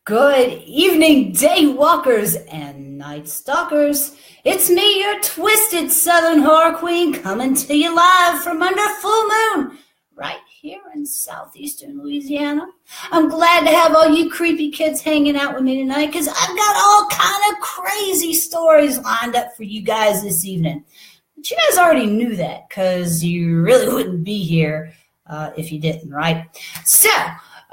Good evening, day walkers and night stalkers. It's me, your twisted southern horror queen, coming to you live from under full moon, right here in southeastern Louisiana. I'm glad to have all you creepy kids hanging out with me tonight because I've got all kind of crazy stories lined up for you guys this evening. But you guys already knew that because you really wouldn't be here if you didn't, right?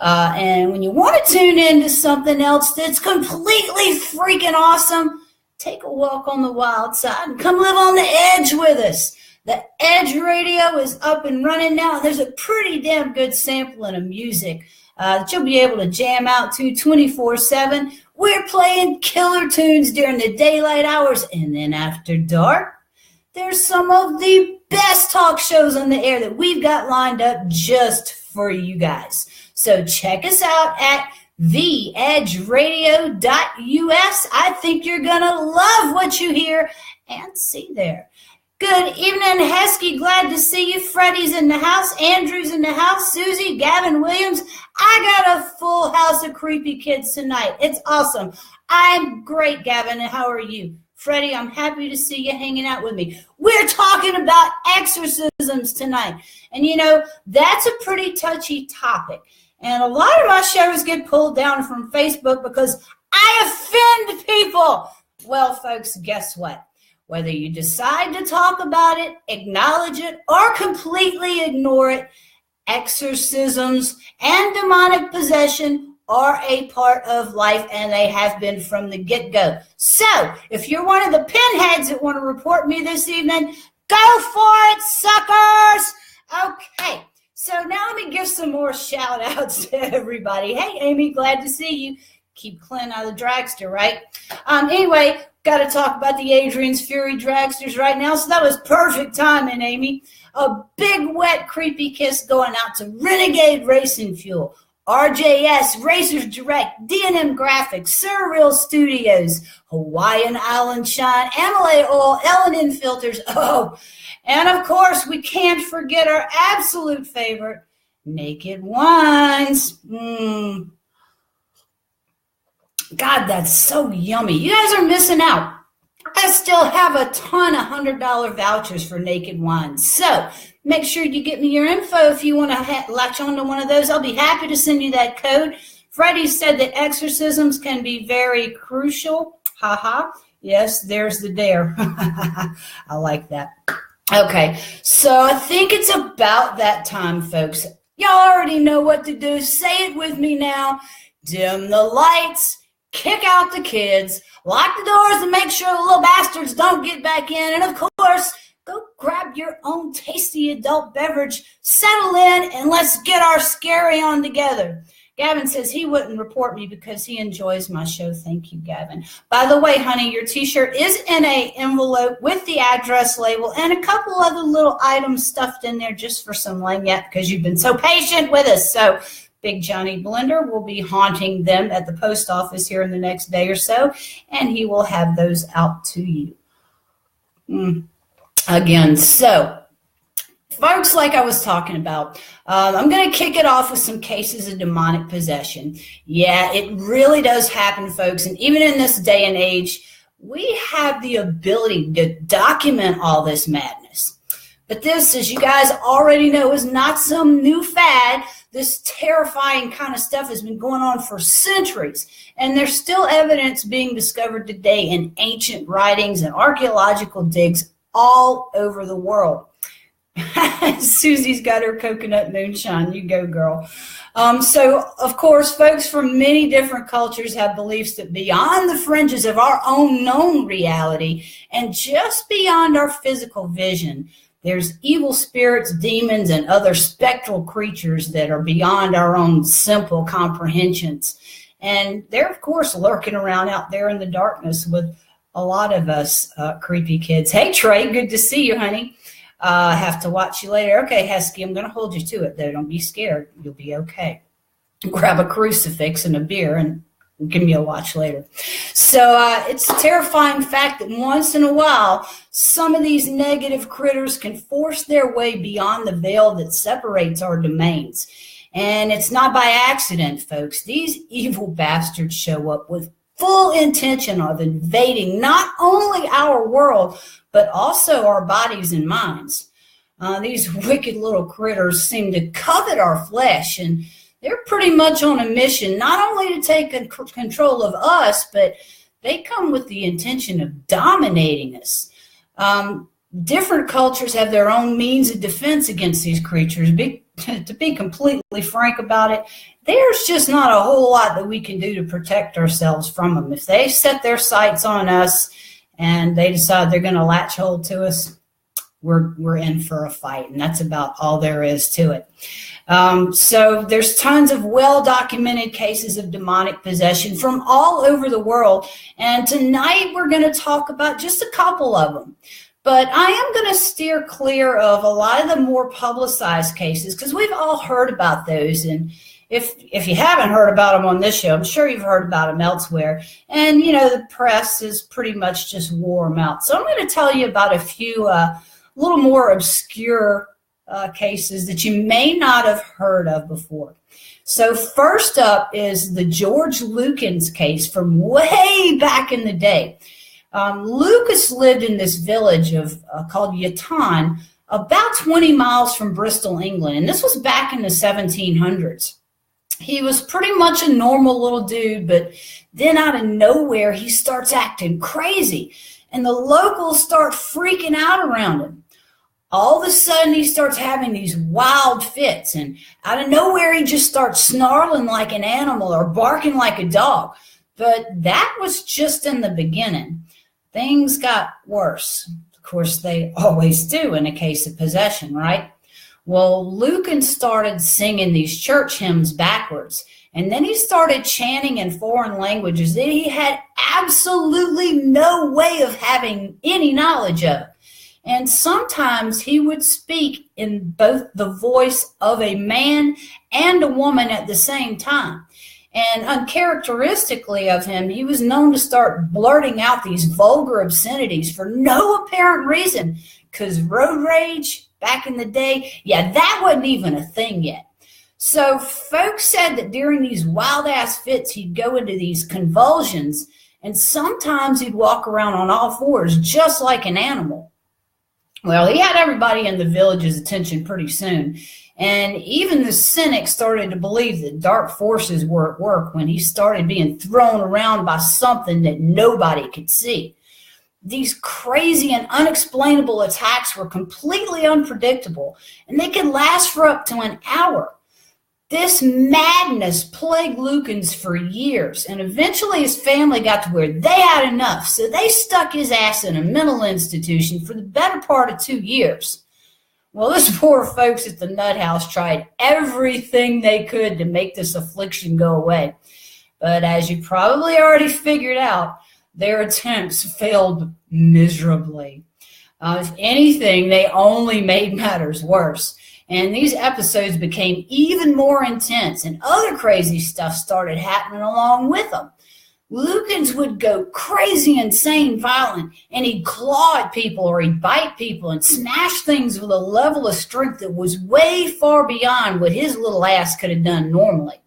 And when you want to tune into something else that's completely freaking awesome, take a walk on the wild side and come live on the edge with us. The Edge Radio is up and running now. And there's a pretty damn good sampling of music that you'll be able to jam out to 24/7. We're playing killer tunes during the daylight hours, and then after dark, there's some of the best talk shows on the air that we've got lined up just for you guys. So check us out at theedgeradio.us. I think you're going to love what you hear and see there. Good evening, Heskey. Glad to see you. Freddie's in the house. Andrew's in the house. Susie, Gavin Williams. I got a full house of creepy kids tonight. It's awesome. I'm great, Gavin. And how are you? Freddie, I'm happy to see you hanging out with me. We're talking about exorcisms tonight. And, you know, that's a pretty touchy topic. And a lot of my shows get pulled down from Facebook because I offend people. Well, folks, guess what? Whether you decide to talk about it, acknowledge it, or completely ignore it, exorcisms and demonic possession are a part of life, and they have been from the get-go. So, if you're one of the pinheads that want to report me this evening, go for it, suckers! Okay. So now let me give some more shout outs to everybody. Hey, Amy, glad to see you. Keep Clint out of the dragster, right? Anyway, got to talk about the Adrian's Fury dragsters right now. So that was perfect timing, Amy. A big, wet, creepy kiss going out to Renegade Racing Fuel, RJS, Racers Direct, D&M Graphics, Surreal Studios, Hawaiian Island Shine, Amelie Oil, L&N Filters. Oh, and of course, we can't forget our absolute favorite, Naked Wines. God, that's so yummy. You guys are missing out. I still have a ton of $100 vouchers for Naked Wines. So make sure you get me your info if you want to latch on to one of those. I'll be happy to send you that code. Freddie said that exorcisms can be very crucial. Haha. Yes, there's the dare. I like that. Okay, so I think it's about that time, folks. Y'all already know what to do. Say it with me now. Dim the lights, kick out the kids, lock the doors and make sure the little bastards don't get back in. And of course, go grab your own tasty adult beverage, settle in, and let's get our scary on together. Gavin says he wouldn't report me because he enjoys my show. Thank you, Gavin. By the way, honey, your T-shirt is in an envelope with the address label and a couple other little items stuffed in there just for some lanyard because you've been so patient with us. So Big Johnny Blender will be haunting them at the post office here in the next day or so, and he will have those out to you. Again, so folks, like I was talking about, I'm going to kick it off with some cases of demonic possession. Yeah, it really does happen, folks. And even in this day and age, we have the ability to document all this madness. But this, as you guys already know, is not some new fad. This terrifying kind of stuff has been going on for centuries. And there's still evidence being discovered today in ancient writings and archaeological digs all over the world. Susie's got her coconut moonshine. You go, girl. So, of course, folks from many different cultures have beliefs that beyond the fringes of our own known reality and just beyond our physical vision, there's evil spirits, demons, and other spectral creatures that are beyond our own simple comprehensions. And they're, of course, lurking around out there in the darkness with a lot of us creepy kids. Hey, Trey, good to see you, honey. I have to watch you later. Okay, Heskey, I'm going to hold you to it, though. Don't be scared. You'll be okay. Grab a crucifix and a beer and give me a watch later. So it's a terrifying fact that once in a while, some of these negative critters can force their way beyond the veil that separates our domains. And it's not by accident, folks. These evil bastards show up with full intention of invading not only our world, but also our bodies and minds. These wicked little critters seem to covet our flesh, and they're pretty much on a mission not only to take control of us, but they come with the intention of dominating us. Different cultures have their own means of defense against these creatures. To be completely frank about it, there's just not a whole lot that we can do to protect ourselves from them. If they set their sights on us and they decide they're going to latch hold to us, we're in for a fight, and that's about all there is to it. So there's tons of well-documented cases of demonic possession from all over the world, and tonight we're going to talk about just a couple of them. But I am going to steer clear of a lot of the more publicized cases because we've all heard about those. And if you haven't heard about them on this show, I'm sure you've heard about them elsewhere. And, the press is pretty much just wore them out. So I'm going to tell you about a few little more obscure cases that you may not have heard of before. So first up is the George Lukens case from way back in the day. Lucas lived in this village called Yatton, about 20 miles from Bristol, England, and this was back in the 1700s. He was pretty much a normal little dude, but then out of nowhere, he starts acting crazy, and the locals start freaking out around him. All of a sudden, he starts having these wild fits, and out of nowhere, he just starts snarling like an animal or barking like a dog. But that was just in the beginning. Things got worse. Of course, they always do in a case of possession, right? Well, Lucan started singing these church hymns backwards, and then he started chanting in foreign languages that he had absolutely no way of having any knowledge of. And sometimes he would speak in both the voice of a man and a woman at the same time. And uncharacteristically of him, he was known to start blurting out these vulgar obscenities for no apparent reason, because road rage back in the day, that wasn't even a thing yet. So folks said that during these wild-ass fits, he'd go into these convulsions, and sometimes he'd walk around on all fours just like an animal. Well, he had everybody in the village's attention pretty soon. And even the cynics started to believe that dark forces were at work when he started being thrown around by something that nobody could see. These crazy and unexplainable attacks were completely unpredictable, and they could last for up to an hour. This madness plagued Lukens for years, and eventually his family got to where they had enough, so they stuck his ass in a mental institution for the better part of 2 years. Well, those poor folks at the nut house tried everything they could to make this affliction go away. But as you probably already figured out, their attempts failed miserably. If anything, they only made matters worse. And these episodes became even more intense, and other crazy stuff started happening along with them. Lukens would go crazy, insane, violent, and he'd claw at people or he'd bite people and smash things with a level of strength that was way far beyond what his little ass could have done normally.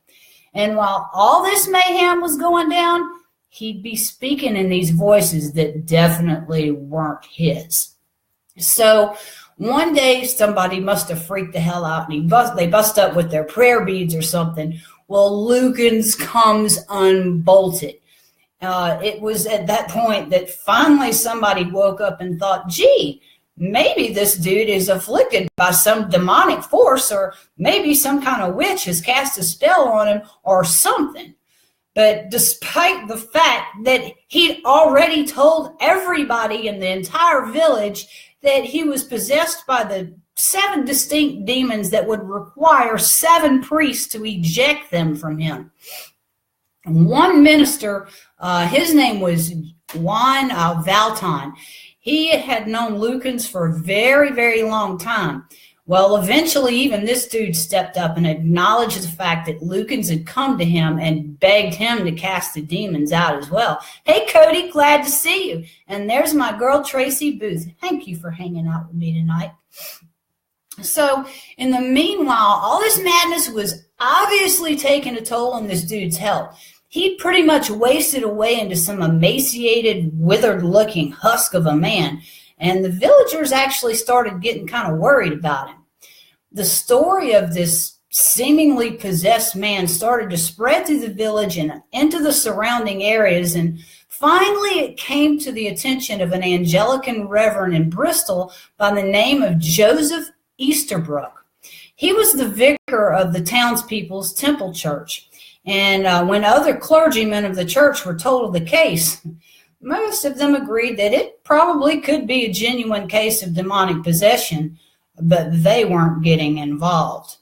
And while all this mayhem was going down, he'd be speaking in these voices that definitely weren't his. So one day somebody must have freaked the hell out, and they bust up with their prayer beads or something. Well, Lukens comes unbolted. It was at that point that finally somebody woke up and thought, gee, maybe this dude is afflicted by some demonic force, or maybe some kind of witch has cast a spell on him or something. But despite the fact that he'd already told everybody in the entire village that he was possessed by the 7 distinct demons that would require 7 priests to eject them from him. One minister, his name was Juan Valton. He had known Lukens for a very, very long time. Well, eventually, even this dude stepped up and acknowledged the fact that Lukens had come to him and begged him to cast the demons out as well. Hey, Cody, glad to see you. And there's my girl, Tracy Booth. Thank you for hanging out with me tonight. So in the meanwhile, all this madness was obviously taking a toll on this dude's health. He pretty much wasted away into some emaciated, withered-looking husk of a man, and the villagers actually started getting kind of worried about him. The story of this seemingly possessed man started to spread through the village and into the surrounding areas, and finally it came to the attention of an Anglican reverend in Bristol by the name of Joseph Easterbrook. He was the vicar of the townspeople's temple church, and when other clergymen of the church were told of the case, most of them agreed that it probably could be a genuine case of demonic possession, but they weren't getting involved.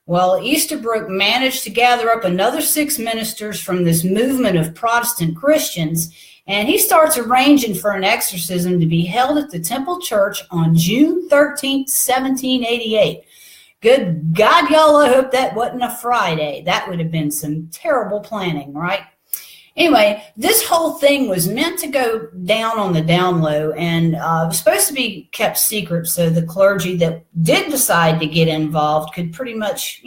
Well, Easterbrook managed to gather up another 6 ministers from this movement of Protestant Christians, and he starts arranging for an exorcism to be held at the Temple Church on June 13th, 1788. Good God, y'all, I hope that wasn't a Friday. That would have been some terrible planning, right? Anyway, this whole thing was meant to go down on the down low, and was supposed to be kept secret so the clergy that did decide to get involved could pretty much,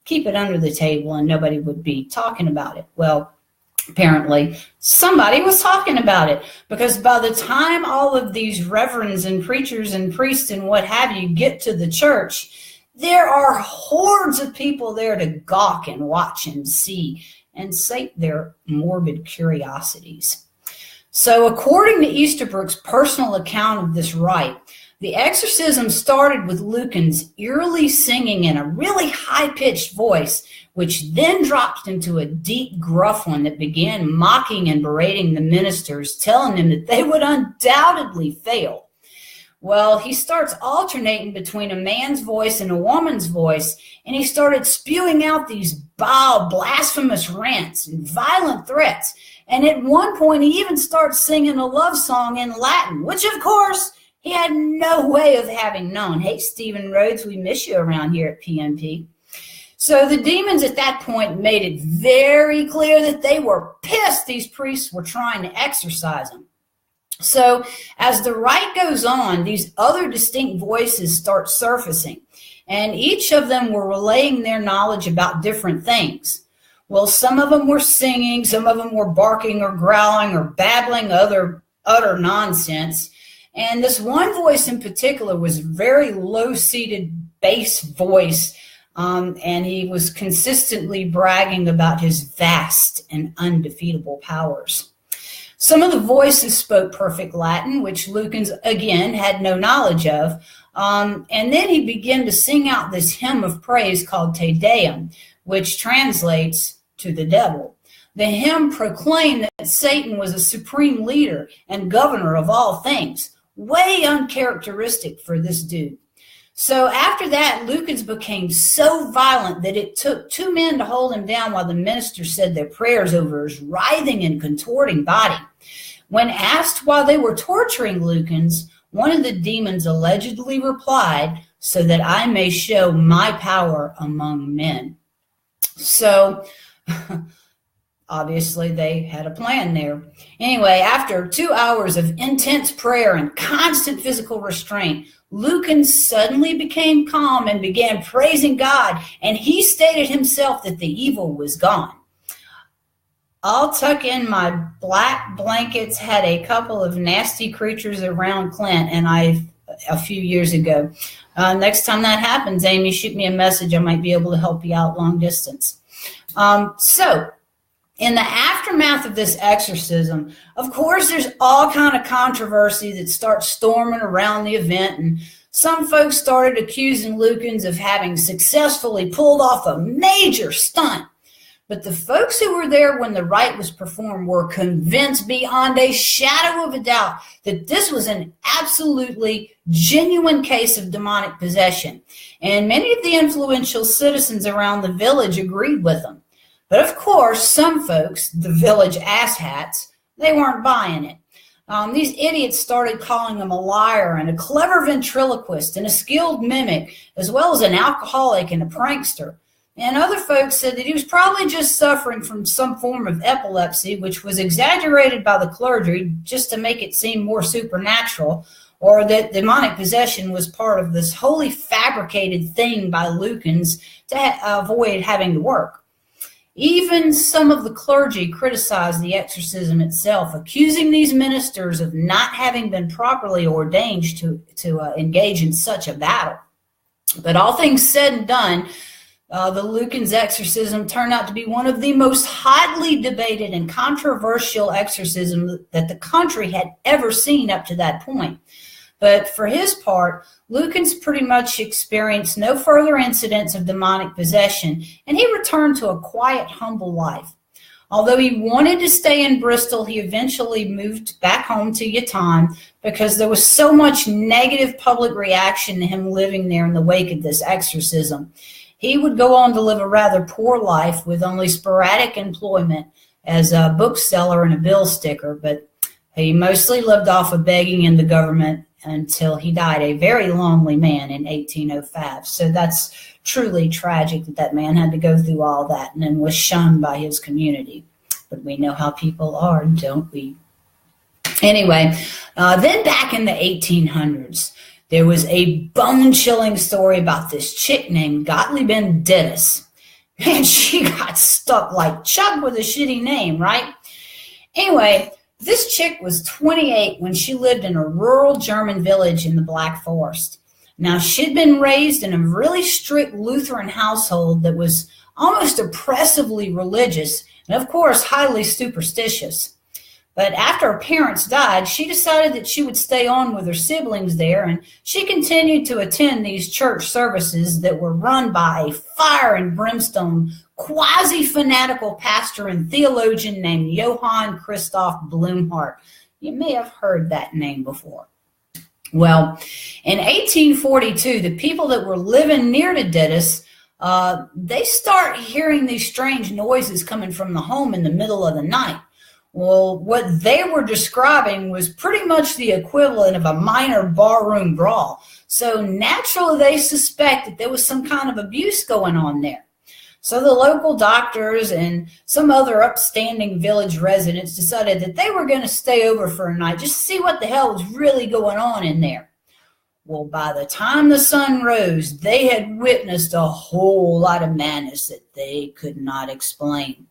keep it under the table and nobody would be talking about it. Well, apparently somebody was talking about it, because by the time all of these reverends and preachers and priests and what have you get to the church, there are hordes of people there to gawk and watch and see and sate their morbid curiosities. So according to Easterbrook's personal account of this rite, the exorcism started with Lucan's eerily singing in a really high-pitched voice, which then dropped into a deep, gruff one that began mocking and berating the ministers, telling them that they would undoubtedly fail. Well, he starts alternating between a man's voice and a woman's voice, and he started spewing out these vile, blasphemous rants and violent threats. And at one point, he even starts singing a love song in Latin, which, of course, he had no way of having known. Hey, Stephen Rhodes, we miss you around here at PNP. So the demons at that point made it very clear that they were pissed these priests were trying to exorcise them. So as the rite goes on, these other distinct voices start surfacing, and each of them were relaying their knowledge about different things. Well, some of them were singing, some of them were barking or growling or babbling other utter nonsense. And this one voice in particular was very low-seated bass voice, and he was consistently bragging about his vast and undefeatable powers. Some of the voices spoke perfect Latin, which Lucans, again, had no knowledge of. And then he began to sing out this hymn of praise called Te Deum, which translates to the devil. The hymn proclaimed that Satan was a supreme leader and governor of all things, way uncharacteristic for this dude. So after that, Lucans became so violent that it took 2 men to hold him down while the minister said their prayers over his writhing and contorting body. When asked why they were torturing Lucans, one of the demons allegedly replied, "So that I may show my power among men." So obviously they had a plan there. Anyway, after 2 hours of intense prayer and constant physical restraint, Lucan suddenly became calm and began praising God, and he stated himself that the evil was gone. I'll tuck in my black blankets had a couple of nasty creatures around Clint, and a few years ago. Next time that happens, Amy, shoot me a message. I might be able to help you out long distance. So in the aftermath of this exorcism, of course, there's all kind of controversy that starts storming around the event, and some folks started accusing Lucans of having successfully pulled off a major stunt. But the folks who were there when the rite was performed were convinced beyond a shadow of a doubt that this was an absolutely genuine case of demonic possession. And many of the influential citizens around the village agreed with them. But of course, some folks, the village asshats, they weren't buying it. These idiots started calling him a liar and a clever ventriloquist and a skilled mimic, as well as an alcoholic and a prankster. And other folks said that he was probably just suffering from some form of epilepsy, which was exaggerated by the clergy just to make it seem more supernatural, or that demonic possession was part of this wholly fabricated thing by Lukens to avoid having to work. Even some of the clergy criticized the exorcism itself, accusing these ministers of not having been properly ordained to engage in such a battle. But all things said and done, the Lukens exorcism turned out to be one of the most hotly debated and controversial exorcisms that the country had ever seen up to that point. But for his part, Lukens pretty much experienced no further incidents of demonic possession, and he returned to a quiet, humble life. Although he wanted to stay in Bristol, he eventually moved back home to Yatan because there was so much negative public reaction to him living there in the wake of this exorcism. He would go on to live a rather poor life with only sporadic employment as a bookseller and a bill sticker, but he mostly lived off of begging in the government until he died a very lonely man in 1805. So that's truly tragic that man had to go through all that and then was shunned by his community. But we know how people are, don't we? Anyway, then back in the 1800s, there was a bone-chilling story about this chick named Gottliebin Dittus. And she got stuck like Chuck with a shitty name, right? Anyway, this chick was 28 when she lived in a rural German village in the Black Forest. Now, she'd been raised in a really strict Lutheran household that was almost oppressively religious and, of course, highly superstitious. But after her parents died, she decided that she would stay on with her siblings there, and she continued to attend these church services that were run by a fire and brimstone, quasi-fanatical pastor and theologian named Johann Christoph Blumhardt. You may have heard that name before. Well, in 1842, the people that were living near to Dittus, they start hearing these strange noises coming from the home in the middle of the night. Well, what they were describing was pretty much the equivalent of a minor barroom brawl. So naturally, they suspect that there was some kind of abuse going on there. So the local doctors and some other upstanding village residents decided that they were going to stay over for a night just to see what the hell was really going on in there. Well, by the time the sun rose, they had witnessed a whole lot of madness that they could not explain.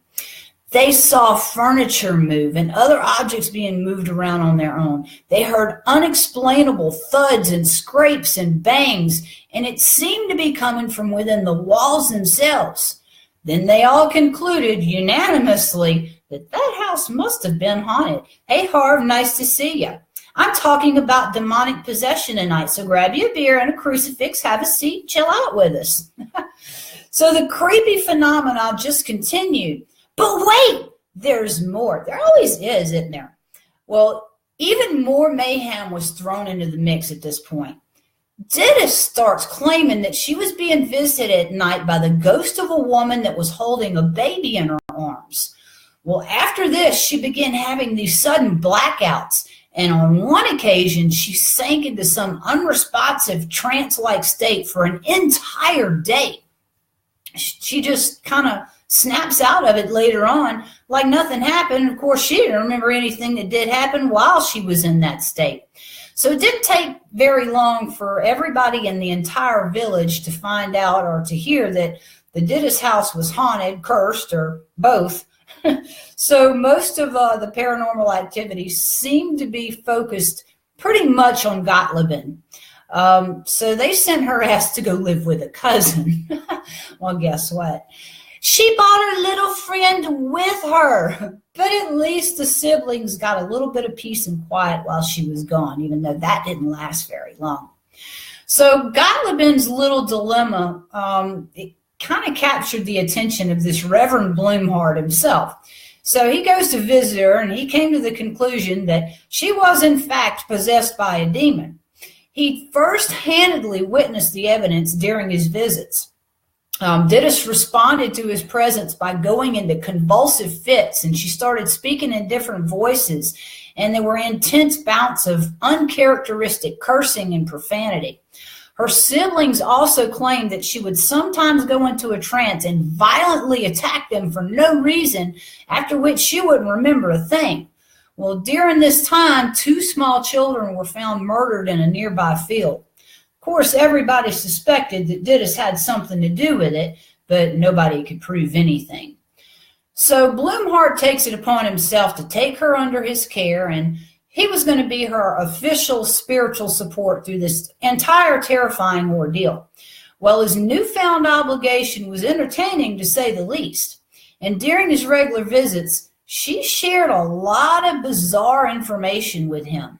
They saw furniture move and other objects being moved around on their own. They heard unexplainable thuds and scrapes and bangs, and it seemed to be coming from within the walls themselves. Then they all concluded unanimously that that house must have been haunted. Hey, Harv, nice to see you. I'm talking about demonic possession tonight, so grab you a beer and a crucifix, have a seat, chill out with us. So the creepy phenomena just continued. But wait, there's more. There always is, isn't there? Well, even more mayhem was thrown into the mix at this point. Dittus starts claiming that she was being visited at night by the ghost of a woman that was holding a baby in her arms. Well, after this, she began having these sudden blackouts, and on one occasion, she sank into some unresponsive trance-like state for an entire day. She just kind of snaps out of it later on like nothing happened. Of course, she didn't remember anything that did happen while she was in that state. So it didn't take very long for everybody in the entire village to find out or to hear that the Dittus house was haunted, cursed, or both. So most of the paranormal activities seemed to be focused pretty much on Gottliebin. So they sent her ass to go live with a cousin. Well, guess what? She brought her little friend with her, but at least the siblings got a little bit of peace and quiet while she was gone, even though that didn't last very long. So Gottliebin's little dilemma, it kind of captured the attention of this Reverend Blumhardt himself. So he goes to visit her, and he came to the conclusion that she was in fact possessed by a demon. He first-handedly witnessed the evidence during his visits. Dittus responded to his presence by going into convulsive fits, and she started speaking in different voices, and there were intense bouts of uncharacteristic cursing and profanity. Her siblings also claimed that she would sometimes go into a trance and violently attack them for no reason, after which she wouldn't remember a thing. Well, during this time, 2 small children were found murdered in a nearby field. Of course, everybody suspected that Dittus had something to do with it, but nobody could prove anything. So Blumhardt takes it upon himself to take her under his care, and he was going to be her official spiritual support through this entire terrifying ordeal. Well, his newfound obligation was entertaining, to say the least. And during his regular visits, she shared a lot of bizarre information with him.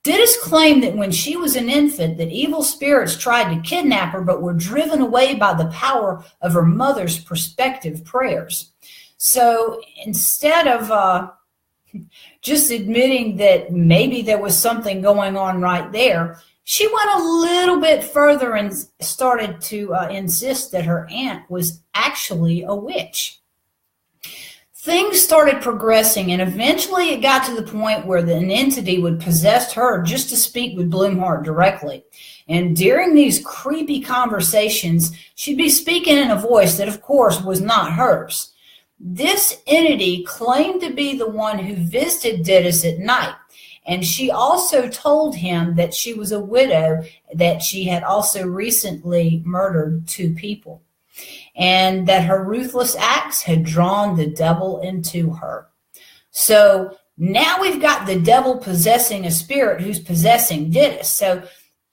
Dittus claimed that when she was an infant, that evil spirits tried to kidnap her, but were driven away by the power of her mother's prospective prayers. So instead of just admitting that maybe there was something going on right there, she went a little bit further and started to insist that her aunt was actually a witch. Things started progressing, and eventually it got to the point where an entity would possess her just to speak with Blumhardt directly. And during these creepy conversations, she'd be speaking in a voice that, of course, was not hers. This entity claimed to be the one who visited Dittus at night, and she also told him that she was a widow, that she had also recently murdered 2 people, and that her ruthless acts had drawn the devil into her. So now we've got the devil possessing a spirit who's possessing Dittus. So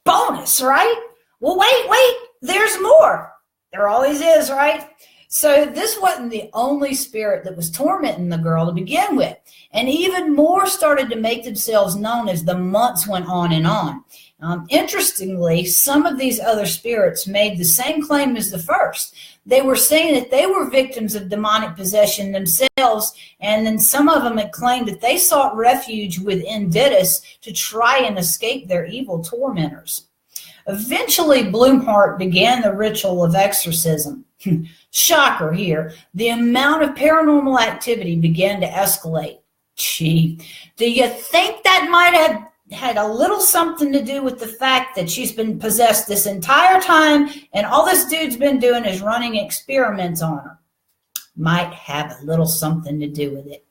bonus, right? Well, wait, there's more. There always is, right? So this wasn't the only spirit that was tormenting the girl to begin with. And even more started to make themselves known as the months went on and on. Interestingly, some of these other spirits made the same claim as the first. They were saying that they were victims of demonic possession themselves, and then some of them had claimed that they sought refuge within Dittus to try and escape their evil tormentors. Eventually, Blumhardt began the ritual of exorcism. Shocker here, the amount of paranormal activity began to escalate. Gee, do you think that might have had a little something to do with the fact that she's been possessed this entire time and all this dude's been doing is running experiments on her? Might have a little something to do with it.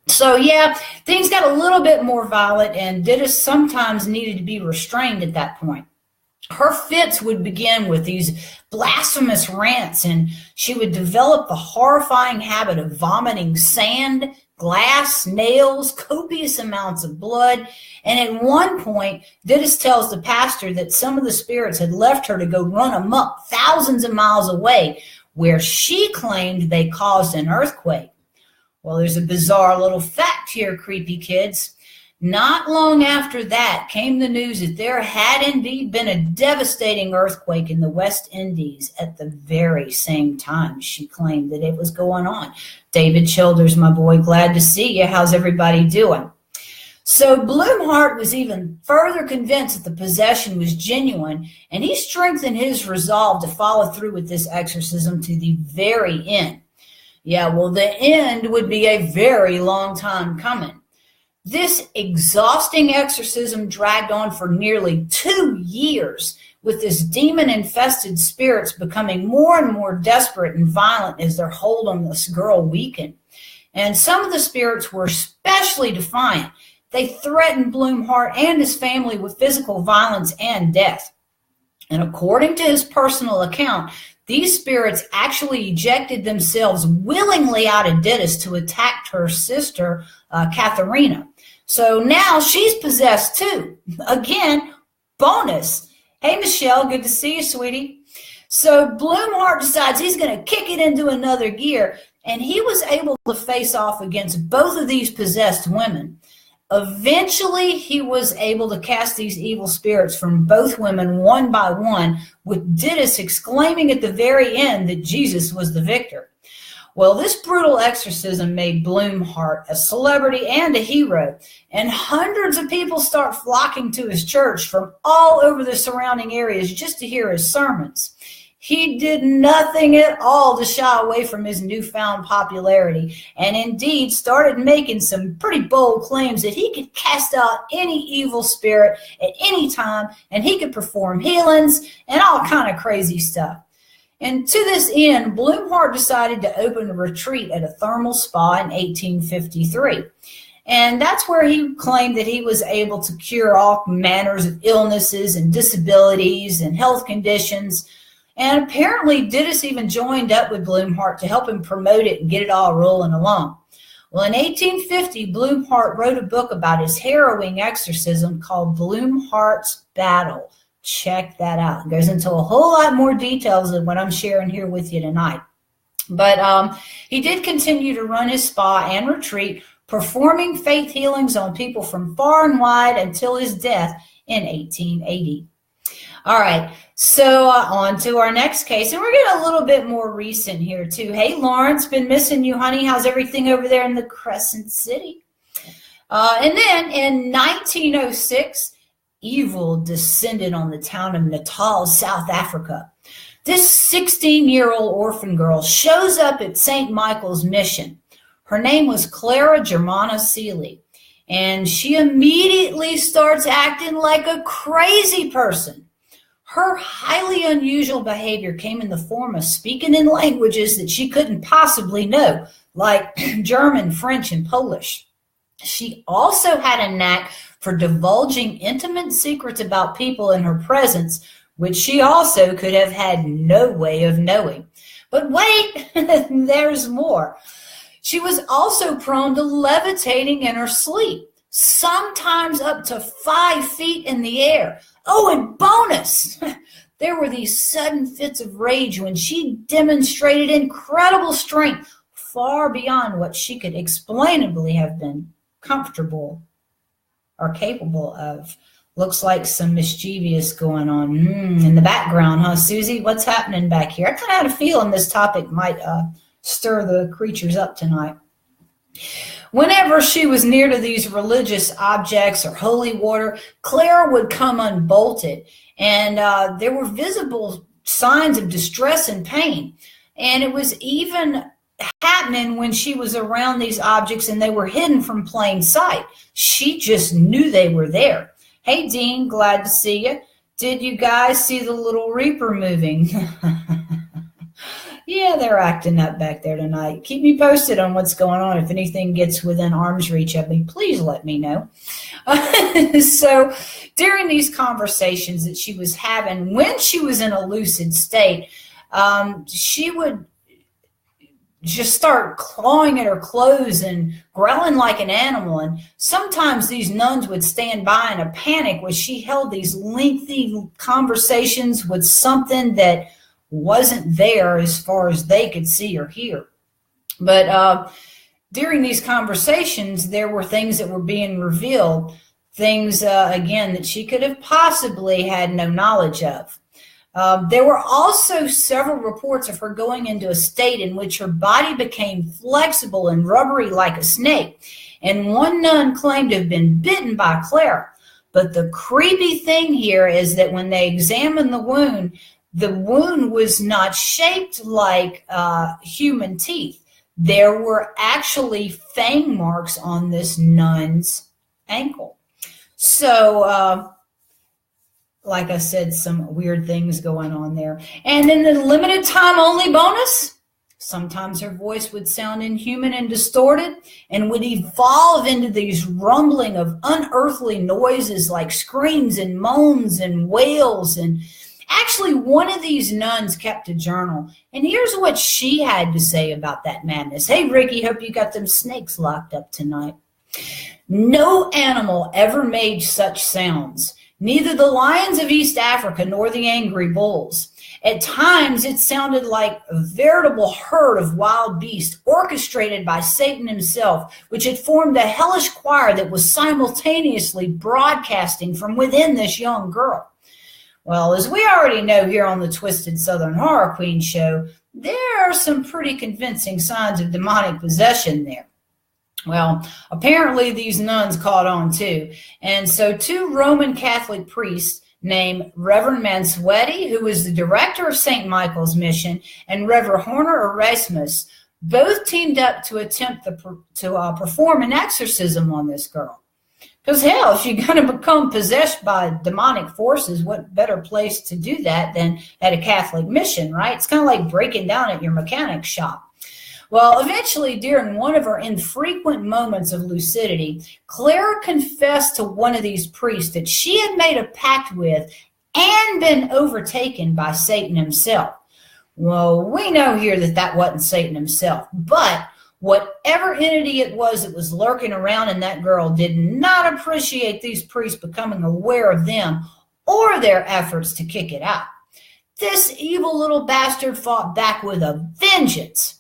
So yeah, things got a little bit more violent, and Dittus sometimes needed to be restrained at that point. Her fits would begin with these blasphemous rants, and she would develop the horrifying habit of vomiting sand, glass, nails, copious amounts of blood. And at one point, Dittus tells the pastor that some of the spirits had left her to go run amok thousands of miles away, where she claimed they caused an earthquake. Well, there's a bizarre little fact here, creepy kids. Not long after that came the news that there had indeed been a devastating earthquake in the West Indies at the very same time she claimed that it was going on. David Childers, my boy, glad to see you. How's everybody doing? So Blumhardt was even further convinced that the possession was genuine, and he strengthened his resolve to follow through with this exorcism to the very end. Yeah, well, the end would be a very long time coming. This exhausting exorcism dragged on for nearly 2 years, with this demon-infested spirits becoming more and more desperate and violent as their hold on this girl weakened. And some of the spirits were especially defiant. They threatened Blumhardt and his family with physical violence and death. And according to his personal account, these spirits actually ejected themselves willingly out of Dittus to attack her sister, Katharina. So now she's possessed too. Again, bonus. Hey, Michelle, good to see you, sweetie. So Blumhardt decides he's going to kick it into another gear, and he was able to face off against both of these possessed women. Eventually, he was able to cast these evil spirits from both women one by one, with Dittus exclaiming at the very end that Jesus was the victor. Well, this brutal exorcism made Blumhardt a celebrity and a hero, and hundreds of people start flocking to his church from all over the surrounding areas just to hear his sermons. He did nothing at all to shy away from his newfound popularity, and indeed started making some pretty bold claims that he could cast out any evil spirit at any time, and he could perform healings and all kind of crazy stuff. And to this end, Blumhardt decided to open a retreat at a thermal spa in 1853. And that's where he claimed that he was able to cure all manners of illnesses and disabilities and health conditions. And apparently Dittus even joined up with Blumhardt to help him promote it and get it all rolling along. Well, in 1850, Blumhardt wrote a book about his harrowing exorcism called Blumhardt's Battle. Check that out. It goes into a whole lot more details than what I'm sharing here with you tonight. But he did continue to run his spa and retreat, performing faith healings on people from far and wide until his death in 1880. All right, so on to our next case, and we're getting a little bit more recent here too. Hey, Lawrence, been missing you, honey. How's everything over there in the Crescent City? And then in 1906, evil descended on the town of Natal, South Africa. This 16-year-old orphan girl shows up at St. Michael's Mission. Her name was Clara Germana Seeley, and she immediately starts acting like a crazy person. Her highly unusual behavior came in the form of speaking in languages that she couldn't possibly know, like German, French, and Polish. She also had a knack for divulging intimate secrets about people in her presence, which she also could have had no way of knowing. But wait, there's more. She was also prone to levitating in her sleep, sometimes up to 5 feet in the air. Oh, and bonus, there were these sudden fits of rage when she demonstrated incredible strength, far beyond what she could explainably have been comfortable or capable of. Looks like some mischievous going on in the background, huh, Susie? What's happening back here? I kind of had a feeling this topic might stir the creatures up tonight. Whenever she was near to these religious objects or holy water, Clara would come unbolted, and there were visible signs of distress and pain. And it was even happening when she was around these objects and they were hidden from plain sight. She just knew they were there. Hey, Dean, glad to see you. Did you guys see the little Reaper moving? Yeah, they're acting up back there tonight. Keep me posted on what's going on. If anything gets within arm's reach of me, please let me know. So during these conversations that she was having, when she was in a lucid state, she would just start clawing at her clothes and growling like an animal. And sometimes these nuns would stand by in a panic when she held these lengthy conversations with something that wasn't there as far as they could see or hear. But during these conversations, there were things that were being revealed, things, again, that she could have possibly had no knowledge of. There were also several reports of her going into a state in which her body became flexible and rubbery like a snake. And one nun claimed to have been bitten by Clara. But the creepy thing here is that when they examined the wound was not shaped like human teeth. There were actually fang marks on this nun's ankle. So, like I said, some weird things going on there. And in the limited time only bonus, sometimes her voice would sound inhuman and distorted and would evolve into these rumbling of unearthly noises like screams and moans and wails. And actually, one of these nuns kept a journal. And here's what she had to say about that madness. Hey, Ricky, hope you got them snakes locked up tonight. No animal ever made such sounds. Neither the lions of East Africa nor the angry bulls. At times, it sounded like a veritable herd of wild beasts orchestrated by Satan himself, which had formed a hellish choir that was simultaneously broadcasting from within this young girl. Well, as we already know here on the Twisted Southern Horror Queen show, there are some pretty convincing signs of demonic possession there. Well, apparently these nuns caught on too. And so 2 Roman Catholic priests named Reverend Mansuetti, who was the director of St. Michael's Mission, and Reverend Horner Erasmus, both teamed up to attempt to perform an exorcism on this girl. Because hell, if you're going to become possessed by demonic forces, what better place to do that than at a Catholic mission, right? It's kind of like breaking down at your mechanic shop. Well, eventually, during one of her infrequent moments of lucidity, Clara confessed to one of these priests that she had made a pact with and been overtaken by Satan himself. Well, we know here that that wasn't Satan himself, but whatever entity it was that was lurking around in that girl did not appreciate these priests becoming aware of them or their efforts to kick it out. This evil little bastard fought back with a vengeance.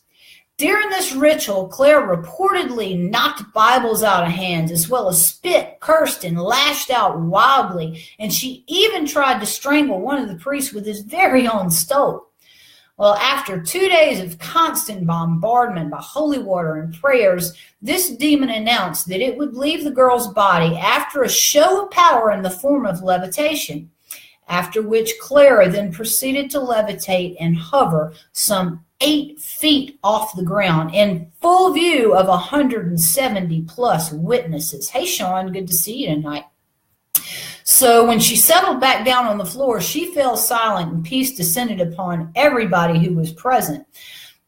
During this ritual, Claire reportedly knocked Bibles out of hands, as well as spit, cursed, and lashed out wildly, and she even tried to strangle one of the priests with his very own stole. Well, after 2 days of constant bombardment by holy water and prayers, this demon announced that it would leave the girl's body after a show of power in the form of levitation, after which Clara then proceeded to levitate and hover some 8 feet off the ground in full view of 170 plus witnesses. Hey, Sean, good to see you tonight. So when she settled back down on the floor, she fell silent and peace descended upon everybody who was present.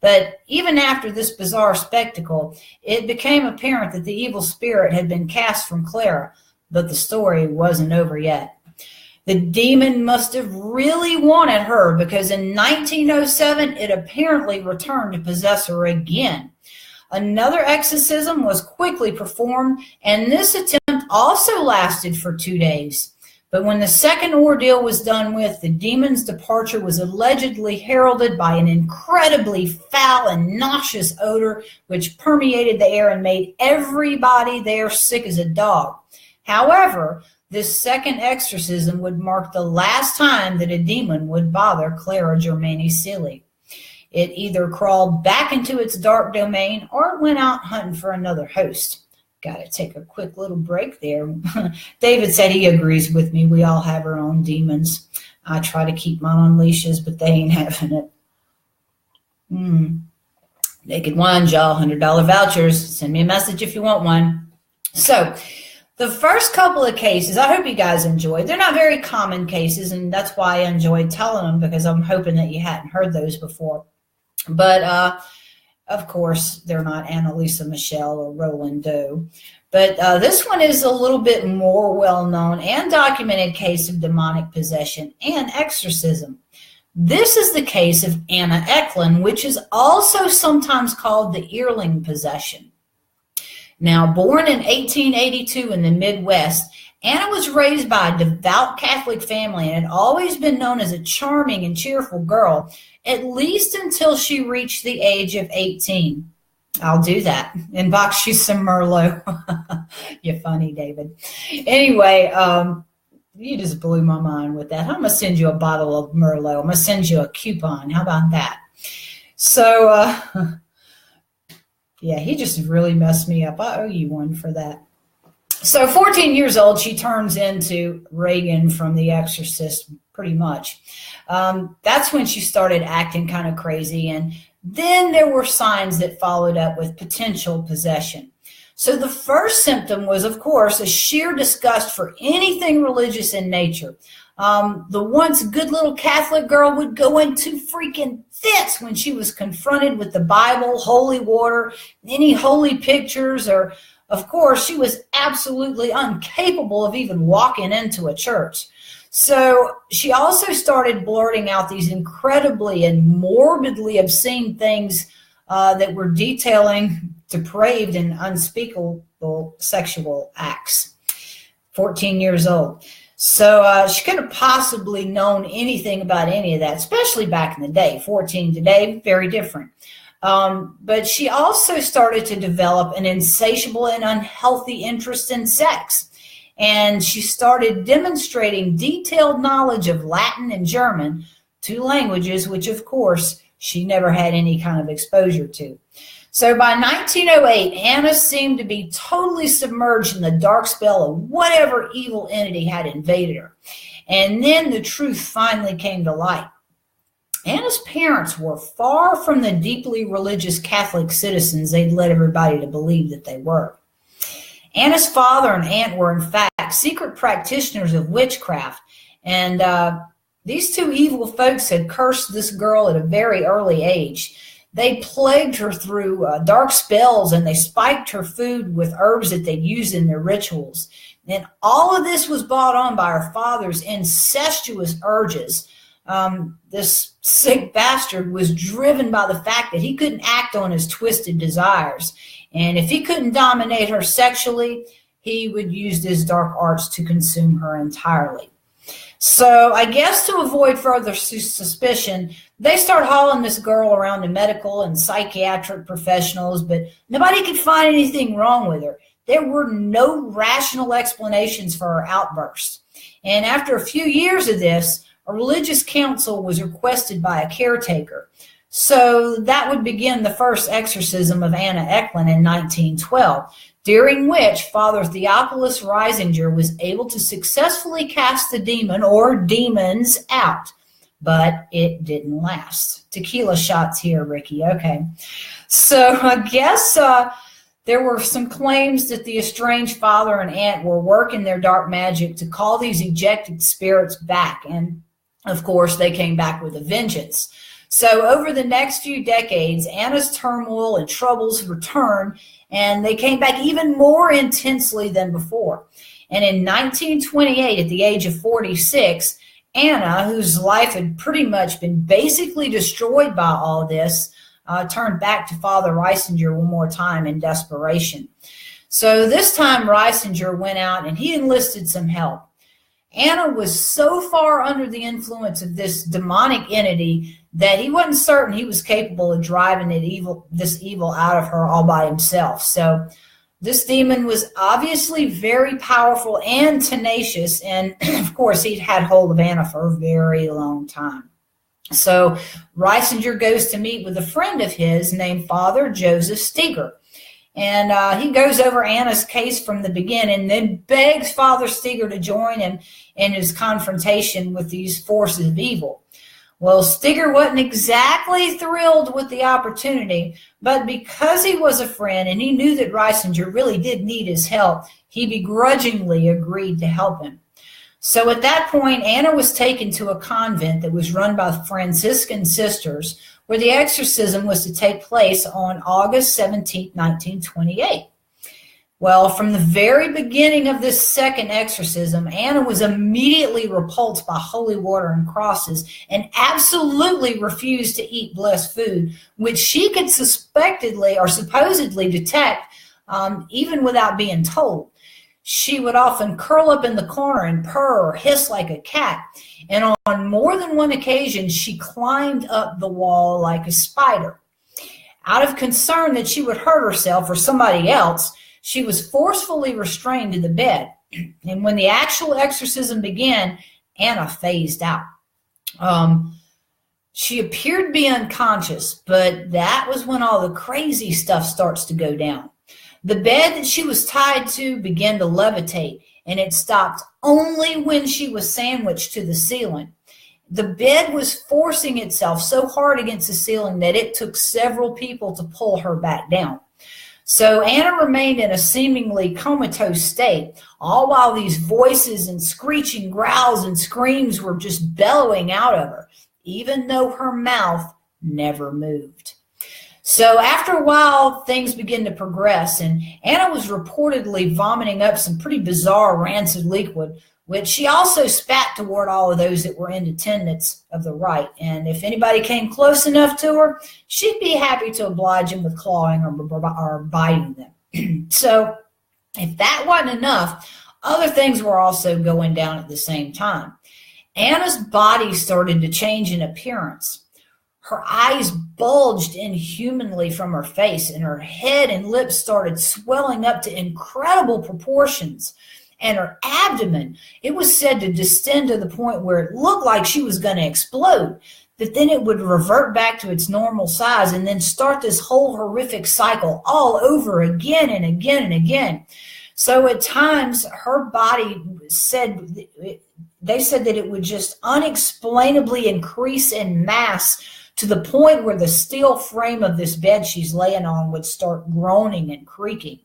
But even after this bizarre spectacle, it became apparent that the evil spirit had been cast from Clara, but the story wasn't over yet. The demon must have really wanted her, because in 1907, it apparently returned to possess her again. Another exorcism was quickly performed, and this attempt also lasted for 2 days. But when the second ordeal was done with, the demon's departure was allegedly heralded by an incredibly foul and nauseous odor which permeated the air and made everybody there sick as a dog. However, this second exorcism would mark the last time that a demon would bother Clara Germani Seeley. It either crawled back into its dark domain or it went out hunting for another host. Got to take a quick little break there. David said he agrees with me. We all have our own demons. I try to keep mine on leashes, but they ain't having it. Naked Wine, y'all, $100 vouchers. Send me a message if you want one. So, the first couple of cases, I hope you guys enjoyed. They're not very common cases, and that's why I enjoyed telling them, because I'm hoping that you hadn't heard those before. But, of course, they're not Annalisa Michelle or Roland Doe. But this one is a little bit more well-known and documented case of demonic possession and exorcism. This is the case of Anna Eklund, which is also sometimes called the Earling possession. Now, born in 1882 in the Midwest, Anna was raised by a devout Catholic family and had always been known as a charming and cheerful girl, at least until she reached the age of 18. I'll do that. Inbox you some Merlot. You're funny, David. Anyway, you just blew my mind with that. I'm going to send you a bottle of Merlot. I'm going to send you a coupon. How about that? So, yeah, he just really messed me up. I owe you one for that. So 14 years old, she turns into Reagan from The Exorcist, pretty much. That's when she started acting kind of crazy. And then there were signs that followed up with potential possession. So the first symptom was, of course, a sheer disgust for anything religious in nature. The once good little Catholic girl would go into freaking fits when she was confronted with the Bible, holy water, any holy pictures, or, of course, she was absolutely incapable of even walking into a church. So she also started blurting out these incredibly and morbidly obscene things that were detailing depraved and unspeakable sexual acts. 14 years old. So she couldn't have possibly known anything about any of that, especially back in the day. 14 today, very different. But she also started to develop an insatiable and unhealthy interest in sex. And she started demonstrating detailed knowledge of Latin and German, 2 languages, which, of course, she never had any kind of exposure to. So by 1908, Anna seemed to be totally submerged in the dark spell of whatever evil entity had invaded her. And then the truth finally came to light. Anna's parents were far from the deeply religious Catholic citizens they'd led everybody to believe that they were. Anna's father and aunt were, in fact, secret practitioners of witchcraft, and these 2 evil folks had cursed this girl at a very early age. They plagued her through dark spells, and they spiked her food with herbs that they used in their rituals. And all of this was brought on by her father's incestuous urges. This sick bastard was driven by the fact that he couldn't act on his twisted desires. And if he couldn't dominate her sexually, he would use his dark arts to consume her entirely. So I guess to avoid further suspicion, they start hauling this girl around to medical and psychiatric professionals, but nobody could find anything wrong with her. There were no rational explanations for her outbursts. And after a few years of this, a religious council was requested by a caretaker. So that would begin the first exorcism of Anna Eklund in 1912, during which Father Theophilus Reisinger was able to successfully cast the demon or demons out. But it didn't last. Tequila shots here, Ricky. Okay. So I guess there were some claims that the estranged father and aunt were working their dark magic to call these ejected spirits back. And, of course, they came back with a vengeance. So over the next few decades, Anna's turmoil and troubles returned, and they came back even more intensely than before. And in 1928, at the age of 46, Anna, whose life had pretty much been basically destroyed by all this, turned back to Father Reisinger one more time in desperation. So this time Reisinger went out and he enlisted some help. Anna was so far under the influence of this demonic entity that he wasn't certain he was capable of driving this evil out of her all by himself. So this demon was obviously very powerful and tenacious, and of course he'd had hold of Anna for a very long time. So Reisinger goes to meet with a friend of his named Father Joseph Steger. And he goes over Anna's case from the beginning, then begs Father Steger to join him in his confrontation with these forces of evil. Well, Steger wasn't exactly thrilled with the opportunity, but because he was a friend and he knew that Reisinger really did need his help, he begrudgingly agreed to help him. So at that point, Anna was taken to a convent that was run by Franciscan sisters, where the exorcism was to take place on August 17, 1928. Well, from the very beginning of this second exorcism, Anna was immediately repulsed by holy water and crosses and absolutely refused to eat blessed food, which she could suspectedly or supposedly detect even without being told. She would often curl up in the corner and purr or hiss like a cat. And on more than one occasion, she climbed up the wall like a spider. Out of concern that she would hurt herself or somebody else, she was forcefully restrained to the bed. And when the actual exorcism began, Anna phased out. She appeared to be unconscious, but that was when all the crazy stuff starts to go down. The bed that she was tied to began to levitate, and it stopped only when she was sandwiched to the ceiling. The bed was forcing itself so hard against the ceiling that it took several people to pull her back down. So Anna remained in a seemingly comatose state, all while these voices and screeching growls and screams were just bellowing out of her, even though her mouth never moved. So after a while, things began to progress, and Anna was reportedly vomiting up some pretty bizarre rancid liquid, which she also spat toward all of those that were in attendance of the rite. And if anybody came close enough to her, she'd be happy to oblige them with clawing or biting them. So if that wasn't enough, other things were also going down at the same time. Anna's body started to change in appearance. Her eyes bulged inhumanly from her face, and her head and lips started swelling up to incredible proportions. And her abdomen, it was said to distend to the point where it looked like she was going to explode. But then it would revert back to its normal size and then start this whole horrific cycle all over again and again and again. So at times, her body they said that it would just unexplainably increase in mass to the point where the steel frame of this bed she's laying on would start groaning and creaking.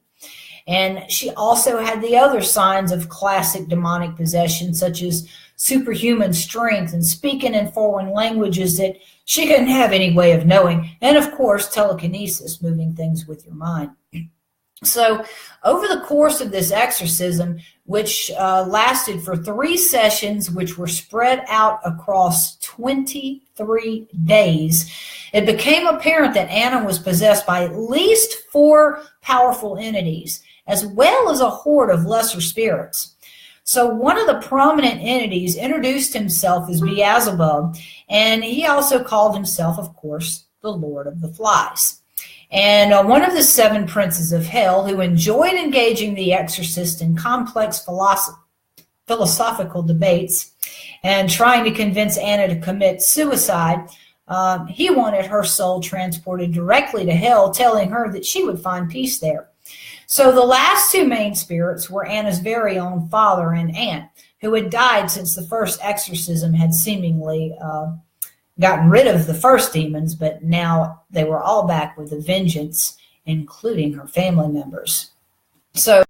And she also had the other signs of classic demonic possession, such as superhuman strength and speaking in foreign languages that she couldn't have any way of knowing. And of course, telekinesis, moving things with your mind. So over the course of this exorcism, which lasted for 3 sessions, which were spread out across 23 days, it became apparent that Anna was possessed by at least 4 powerful entities, as well as a horde of lesser spirits. So one of the prominent entities introduced himself as Beelzebub, and he also called himself, of course, the Lord of the Flies. And one of the 7 princes of hell, who enjoyed engaging the exorcist in complex philosophical debates and trying to convince Anna to commit suicide, he wanted her soul transported directly to hell, telling her that she would find peace there. So the last 2 main spirits were Anna's very own father and aunt, who had died since the first exorcism had seemingly gotten rid of the first demons, but now they were all back with a vengeance, including her family members. So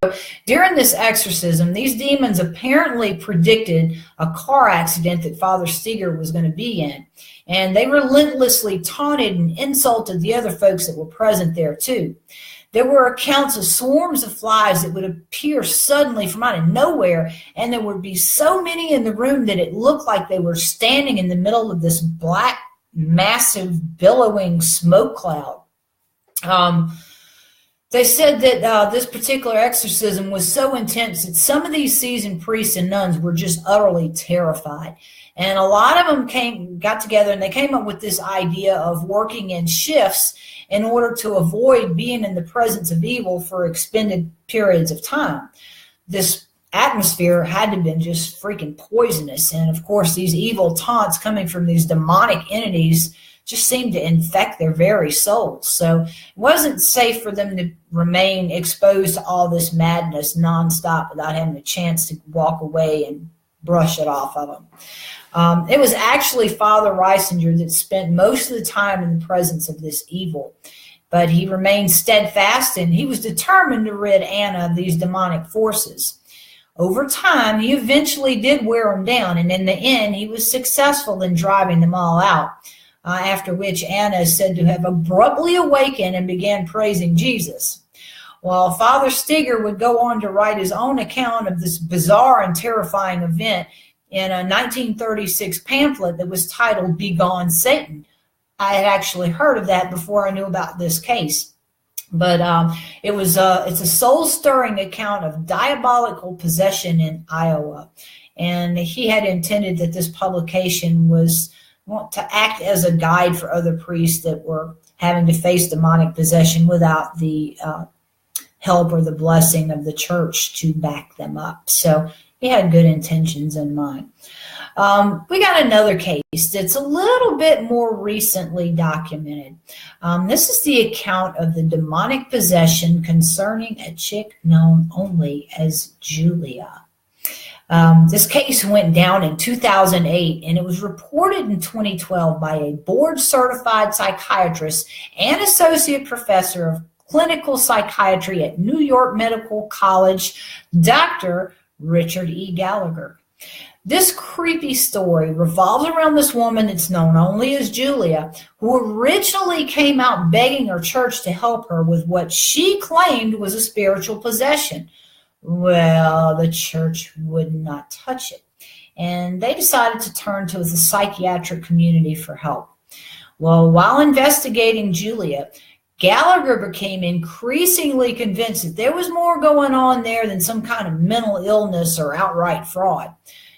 during this exorcism, these demons apparently predicted a car accident that Father Steger was going to be in, and they relentlessly taunted and insulted the other folks that were present there too. There were accounts of swarms of flies that would appear suddenly from out of nowhere, and there would be so many in the room that it looked like they were standing in the middle of this black, massive, billowing smoke cloud. They said that this particular exorcism was so intense that some of these seasoned priests and nuns were just utterly terrified. And a lot of them got together and they came up with this idea of working in shifts in order to avoid being in the presence of evil for extended periods of time. This atmosphere had to have been just freaking poisonous. And of course, these evil taunts coming from these demonic entities just seemed to infect their very souls. So it wasn't safe for them to remain exposed to all this madness nonstop without having a chance to walk away and brush it off of them. It was actually Father Reisinger that spent most of the time in the presence of this evil, but he remained steadfast and he was determined to rid Anna of these demonic forces. Over time, he eventually did wear them down, and in the end, he was successful in driving them all out, after which Anna is said to have abruptly awakened and began praising Jesus. While Father Steger would go on to write his own account of this bizarre and terrifying event in a 1936 pamphlet that was titled "Begone Satan." I had actually heard of that before I knew about this case. But it's a soul-stirring account of diabolical possession in Iowa. And he had intended that this publication was to act as a guide for other priests that were having to face demonic possession without the help or the blessing of the church to back them up. So he had good intentions in mind. We got another case that's a little bit more recently documented. This is the account of the demonic possession concerning a chick known only as Julia. This case went down in 2008, and it was reported in 2012 by a board-certified psychiatrist and associate professor of clinical psychiatry at New York Medical College, Dr. Richard E. Gallagher. This creepy story revolves around this woman that's known only as Julia, who originally came out begging her church to help her with what she claimed was a spiritual possession. Well, the church would not touch it, and they decided to turn to the psychiatric community for help. Well, while investigating Julia, Gallagher became increasingly convinced that there was more going on there than some kind of mental illness or outright fraud.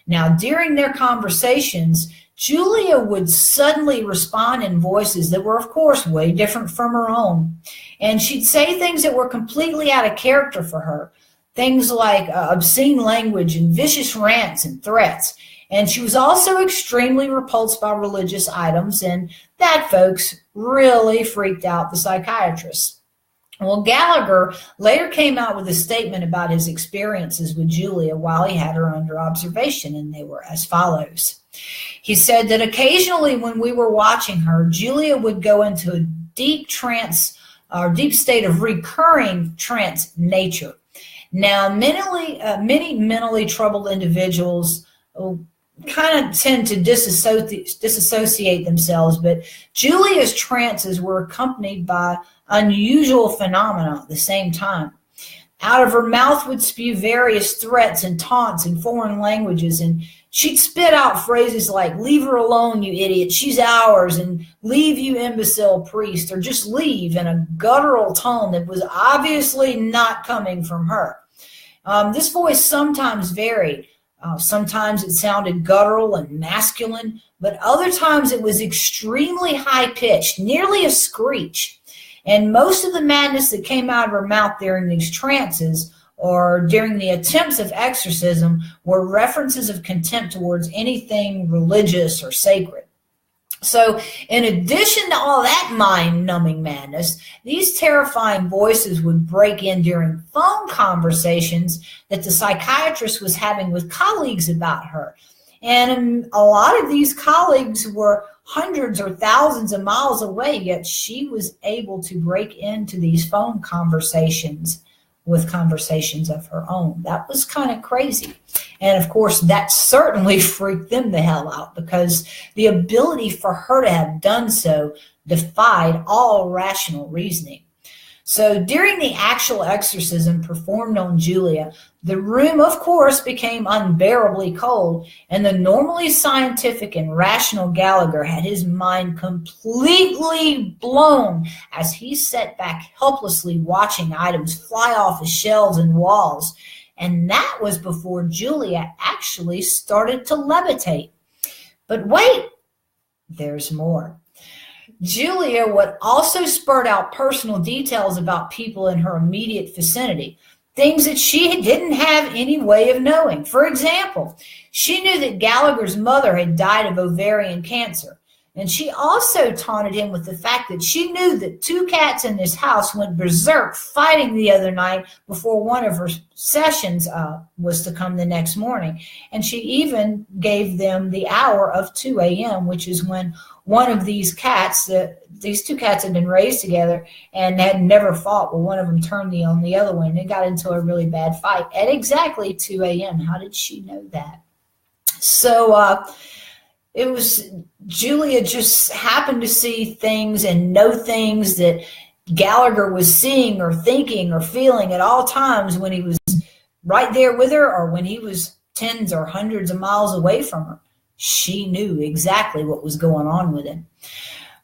Now, during their conversations, Julia would suddenly respond in voices that were, of course, way different from her own. And she'd say things that were completely out of character for her. Things like obscene language and vicious rants and threats. And she was also extremely repulsed by religious items, and that, folks, really freaked out the psychiatrist. Well, Gallagher later came out with a statement about his experiences with Julia while he had her under observation, and they were as follows. He said that occasionally when we were watching her, Julia would go into a deep trance or deep state of recurring trance nature. Now, many mentally troubled individuals kind of tend to disassociate themselves, but Julia's trances were accompanied by unusual phenomena at the same time. Out of her mouth would spew various threats and taunts in foreign languages, and she'd spit out phrases like, "Leave her alone, you idiot, she's ours," and "Leave, you imbecile priest," or just leave, in a guttural tone that was obviously not coming from her. This voice sometimes varied. Sometimes it sounded guttural and masculine, but other times it was extremely high-pitched, nearly a screech. And most of the madness that came out of her mouth during these trances or during the attempts of exorcism were references of contempt towards anything religious or sacred. So in addition to all that mind-numbing madness, these terrifying voices would break in during phone conversations that the psychiatrist was having with colleagues about her. And a lot of these colleagues were hundreds or thousands of miles away, yet she was able to break into these phone conversations with conversations of her own. That was kind of crazy. And of course, that certainly freaked them the hell out, because the ability for her to have done so defied all rational reasoning. So during the actual exorcism performed on Julia, the room, of course, became unbearably cold, and the normally scientific and rational Gallagher had his mind completely blown as he sat back helplessly watching items fly off the shelves and walls. And that was before Julia actually started to levitate. But wait, there's more. Julia would also spurt out personal details about people in her immediate vicinity, things that she didn't have any way of knowing. For example, she knew that Gallagher's mother had died of ovarian cancer, and she also taunted him with the fact that she knew that 2 cats in his house went berserk fighting the other night before one of her sessions was to come the next morning. And she even gave them the hour of 2 a.m., which is when one of these cats, these 2 cats had been raised together and had never fought. Well, one of them turned on the other one and they got into a really bad fight at exactly 2 a.m. How did she know that? So it was, Julia just happened to see things and know things that Gallagher was seeing or thinking or feeling at all times when he was right there with her or when he was tens or hundreds of miles away from her. She knew exactly what was going on with him.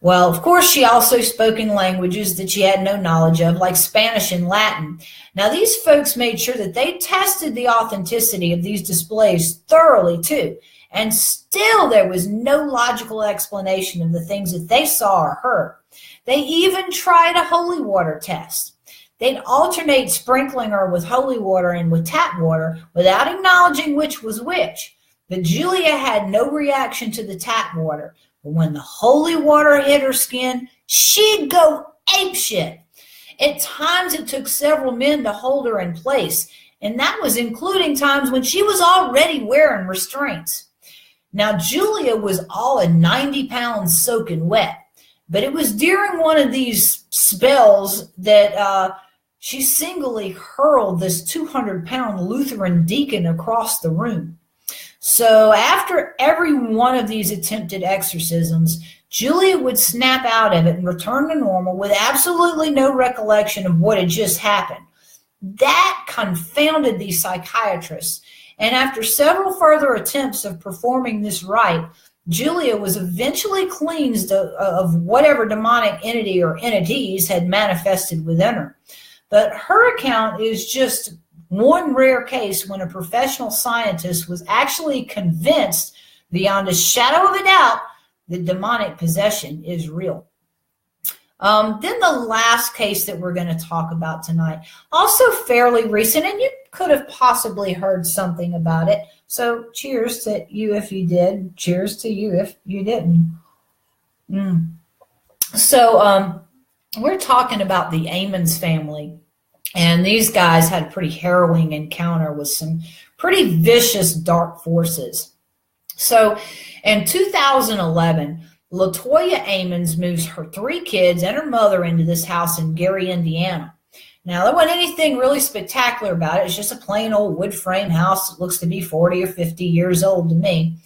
Well, of course, she also spoke in languages that she had no knowledge of, like Spanish and Latin. Now, these folks made sure that they tested the authenticity of these displays thoroughly, too. And still, there was no logical explanation of the things that they saw or heard. They even tried a holy water test. They'd alternate sprinkling her with holy water and with tap water without acknowledging which was which. But Julia had no reaction to the tap water. But when the holy water hit her skin, she'd go apeshit. At times, it took several men to hold her in place, and that was including times when she was already wearing restraints. Now, Julia was all of 90 pounds soaking wet, but it was during one of these spells that she singly hurled this 200-pound Lutheran deacon across the room. So after every one of these attempted exorcisms, Julia would snap out of it and return to normal with absolutely no recollection of what had just happened. That confounded the psychiatrists, and after several further attempts of performing this rite, Julia was eventually cleansed of whatever demonic entity or entities had manifested within her. But her account is just one rare case when a professional scientist was actually convinced beyond a shadow of a doubt that demonic possession is real. Then the last case that we're going to talk about tonight, also fairly recent, and you could have possibly heard something about it. So cheers to you if you did. Cheers to you if you didn't. So we're talking about the Amons family. And these guys had a pretty harrowing encounter with some pretty vicious dark forces. So in 2011, LaToya Amons moves her 3 kids and her mother into this house in Gary, Indiana. Now, there wasn't anything really spectacular about it. It's just a plain old wood frame house that looks to be 40 or 50 years old to me.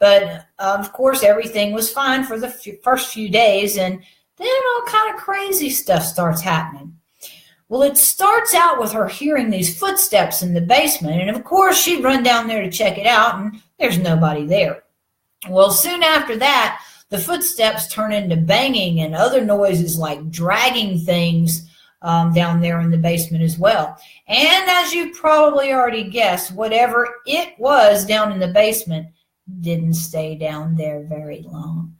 But, of course, everything was fine for the first few days, and then all kind of crazy stuff starts happening. Well, it starts out with her hearing these footsteps in the basement, and of course she'd run down there to check it out, and there's nobody there. Well, soon after that, the footsteps turn into banging and other noises like dragging things down there in the basement as well. And as you probably already guessed, whatever it was down in the basement didn't stay down there very long.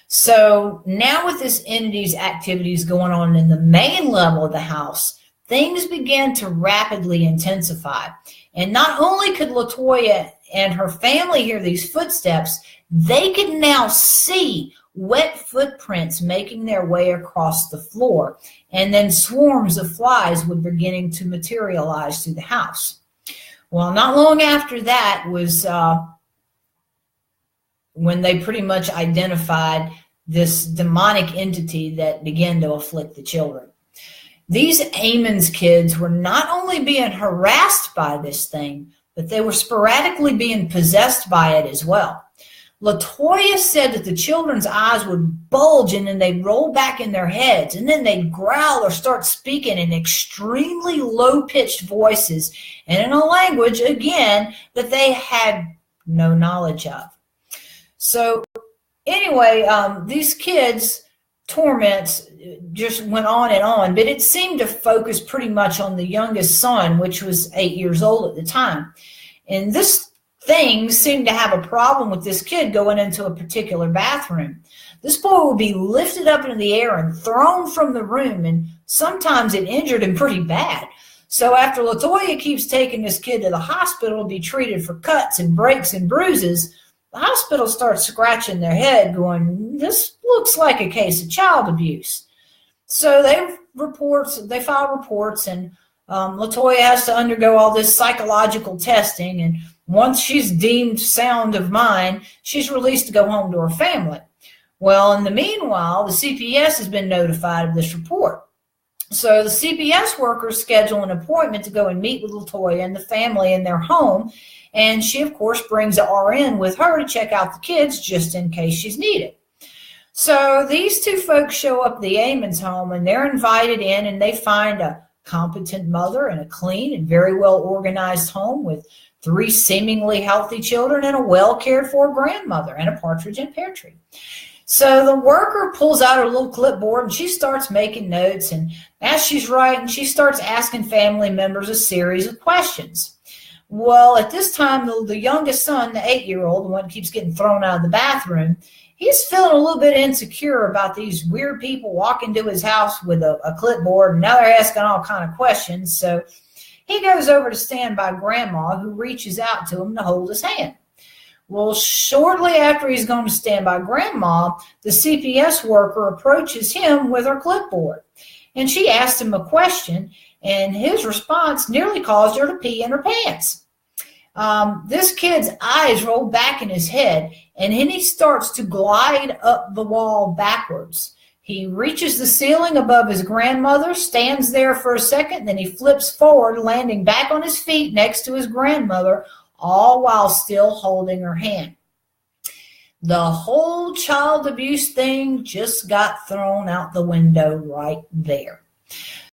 So now with this entity's activities going on in the main level of the house, things began to rapidly intensify. And not only could LaToya and her family hear these footsteps, they could now see wet footprints making their way across the floor. And then swarms of flies were beginning to materialize through the house. Well, not long after that was when they pretty much identified this demonic entity that began to afflict the children. These Amon's kids were not only being harassed by this thing, but they were sporadically being possessed by it as well. LaToya said that the children's eyes would bulge and then they'd roll back in their heads, and then they'd growl or start speaking in extremely low-pitched voices and in a language, again, that they had no knowledge of. So anyway, these kids' torments just went on, but it seemed to focus pretty much on the youngest son, which was 8 years old at the time. And this thing seemed to have a problem with this kid going into a particular bathroom. This boy would be lifted up into the air and thrown from the room, and sometimes it injured him pretty bad. So after LaToya keeps taking this kid to the hospital to be treated for cuts and breaks and bruises, the hospital starts scratching their head going, this looks like a case of child abuse. So they file reports, and LaToya has to undergo all this psychological testing. And once she's deemed sound of mind, she's released to go home to her family. Well, in the meanwhile, the CPS has been notified of this report. So the CPS workers schedule an appointment to go and meet with LaToya and the family in their home. And she, of course, brings an RN with her to check out the kids just in case she's needed. So these two folks show up at the Amon's home, and they're invited in, and they find a competent mother and a clean and very well-organized home with 3 seemingly healthy children and a well-cared-for grandmother and a partridge in pear tree. So the worker pulls out her little clipboard, and she starts making notes. And as she's writing, she starts asking family members a series of questions. Well, at this time, the youngest son, the 8-year-old, the one who keeps getting thrown out of the bathroom, he's feeling a little bit insecure about these weird people walking to his house with a clipboard, and now they're asking all kind of questions. So he goes over to stand by Grandma, who reaches out to him to hold his hand. Well, shortly after he's going to stand by Grandma, the CPS worker approaches him with her clipboard, and she asks him a question, and his response nearly caused her to pee in her pants. This kid's eyes roll back in his head, and then he starts to glide up the wall backwards. He reaches the ceiling above his grandmother, stands there for a second, then he flips forward, landing back on his feet next to his grandmother, all while still holding her hand. The whole child abuse thing just got thrown out the window right there.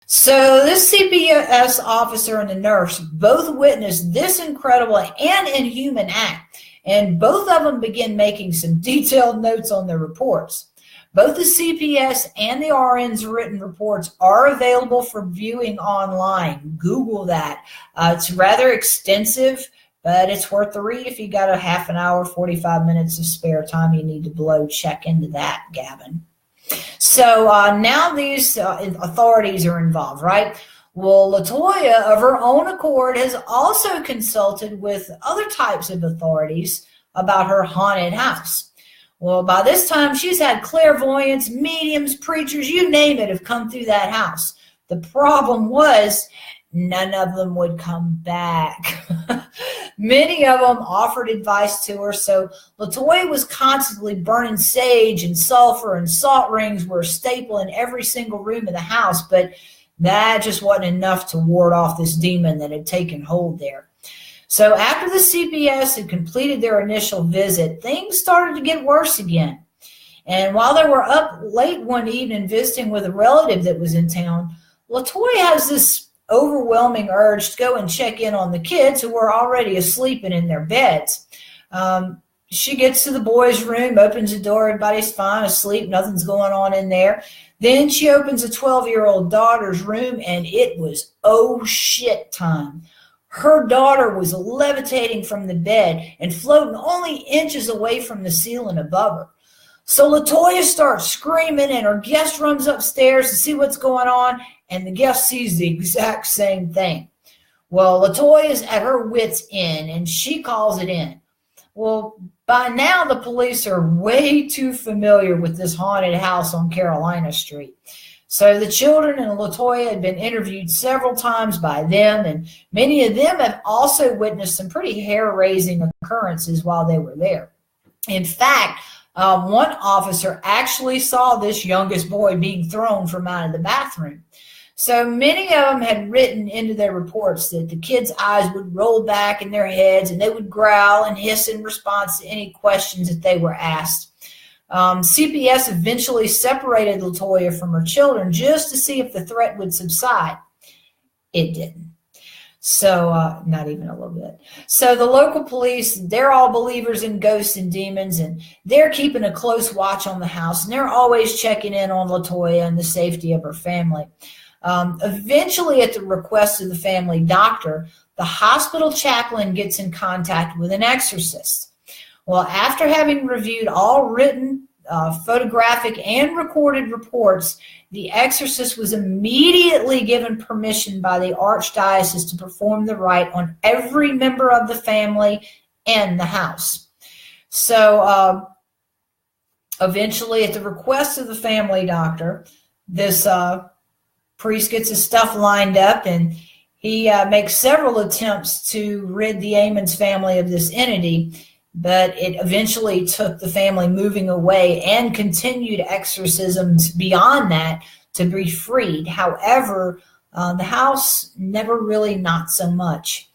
So this CPS officer and the nurse both witnessed this incredible and inhuman act, and both of them begin making some detailed notes on their reports. Both the CPS and the RN's written reports are available for viewing online. Google that. It's rather extensive, but it's worth the read if you got a half an hour, 45 minutes of spare time you need to blow. Check into that, Gavin. So now these authorities are involved, right? Well, LaToya, of her own accord, has also consulted with other types of authorities about her haunted house. Well, by this time, she's had clairvoyants, mediums, preachers, you name it, have come through that house. The problem was none of them would come back. Many of them offered advice to her, so LaToya was constantly burning sage and sulfur, and salt rings were a staple in every single room of the house, but That just wasn't enough to ward off this demon that had taken hold there. So after the CPS had completed their initial visit, things started to get worse again. And while they were up late one evening visiting with a relative that was in town, LaToya has this overwhelming urge to go and check in on the kids who were already asleep and in their beds. She gets to the boys' room, opens the door, everybody's fine, asleep, nothing's going on in there. Then she opens a 12-year-old daughter's room, and it was oh shit time. Her daughter was levitating from the bed and floating only inches away from the ceiling above her. So LaToya starts screaming, and her guest runs upstairs to see what's going on, and the guest sees the exact same thing. Well, LaToya's at her wit's end, and she calls it in. Well, by now the police are way too familiar with this haunted house on Carolina Street. So the children and LaToya had been interviewed several times by them, and many of them have also witnessed some pretty hair-raising occurrences while they were there. In fact, one officer actually saw this youngest boy being thrown from out of the bathroom. So many of them had written into their reports that the kids' eyes would roll back in their heads and they would growl and hiss in response to any questions that they were asked. CPS eventually separated LaToya from her children just to see if the threat would subside. It didn't. So not even a little bit. So the local police, they're all believers in ghosts and demons, and they're keeping a close watch on the house, and they're always checking in on LaToya and the safety of her family. Eventually, at the request of the family doctor, the hospital chaplain gets in contact with an exorcist. Well, after having reviewed all written, photographic, and recorded reports, the exorcist was immediately given permission by the archdiocese to perform the rite on every member of the family and the house. So eventually, at the request of the family doctor, this priest gets his stuff lined up, and he makes several attempts to rid the Amons family of this entity, but it eventually took the family moving away and continued exorcisms beyond that to be freed. However, the house never really, not so much.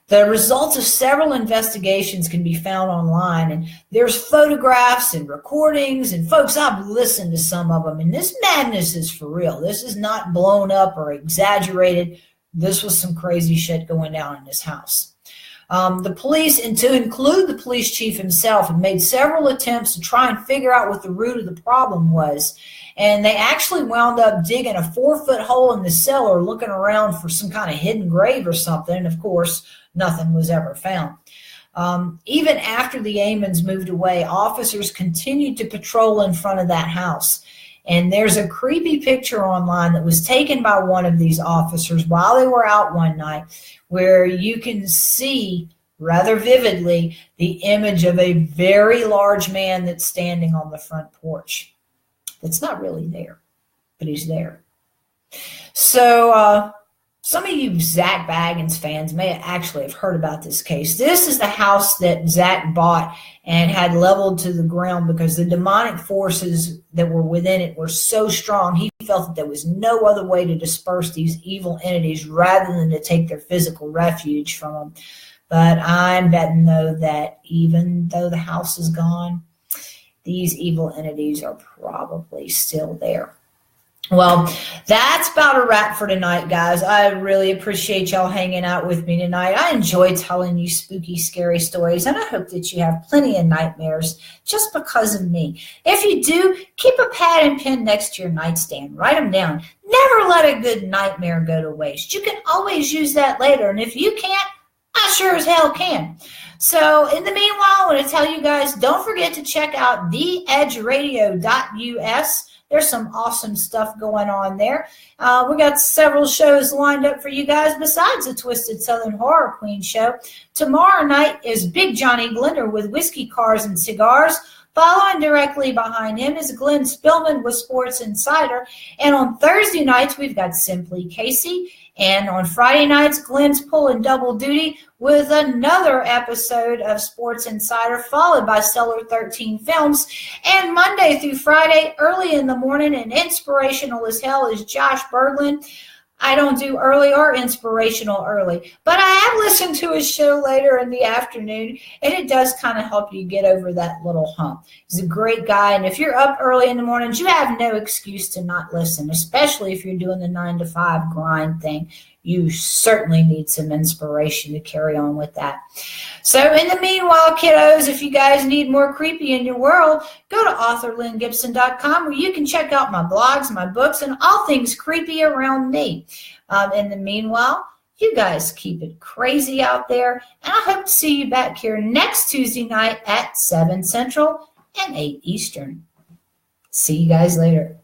The results of several investigations can be found online, and there's photographs and recordings, and folks, I've listened to some of them, and this madness is for real. This is not blown up or exaggerated. This was some crazy shit going down in this house. The police, and to include the police chief himself, had made several attempts to try and figure out what the root of the problem was. And they actually wound up digging a 4-foot hole in the cellar, looking around for some kind of hidden grave or something. And of course, nothing was ever found. Even after the Amons moved away, officers continued to patrol in front of that house. And there's a creepy picture online that was taken by one of these officers while they were out one night, where you can see rather vividly the image of a very large man that's standing on the front porch. That's not really there, but he's there. So some of you Zach Baggins fans may actually have heard about this case. This is the house that Zach bought and had leveled to the ground because the demonic forces that were within it were so strong, he felt that there was no other way to disperse these evil entities rather than to take their physical refuge from them. But I'm betting, though, that even though the house is gone, these evil entities are probably still there. Well, that's about a wrap for tonight, guys. I really appreciate y'all hanging out with me tonight. I enjoy telling you spooky, scary stories, and I hope that you have plenty of nightmares just because of me. If you do, keep a pad and pen next to your nightstand. Write them down. Never let a good nightmare go to waste. You can always use that later, and if you can't, I sure as hell can. So in the meanwhile, I want to tell you guys, don't forget to check out theedgeradio.us. There's some awesome stuff going on there. We got several shows lined up for you guys besides the Twisted Southern Horror Queen show. Tomorrow night is Big Johnny Glender with Whiskey, Cars, and Cigars. Following directly behind him is Glenn Spillman with Sports Insider. And on Thursday nights, we've got Simply Casey. And on Friday nights, Glenn's pulling double duty with another episode of Sports Insider, followed by Stellar 13 Films. And Monday through Friday, early in the morning and inspirational as hell, is Josh Berglund. I don't do early or inspirational early, but I have listened to his show later in the afternoon, and it does kind of help you get over that little hump. He's a great guy, and if you're up early in the mornings, you have no excuse to not listen, especially if you're doing the 9 to 5 grind thing. You certainly need some inspiration to carry on with that. So in the meanwhile, kiddos, if you guys need more creepy in your world, go to authorlyngibson.com where you can check out my blogs, my books, and all things creepy around me. In the meanwhile, you guys keep it crazy out there, and I hope to see you back here next Tuesday night at 7 Central and 8 Eastern. See you guys later.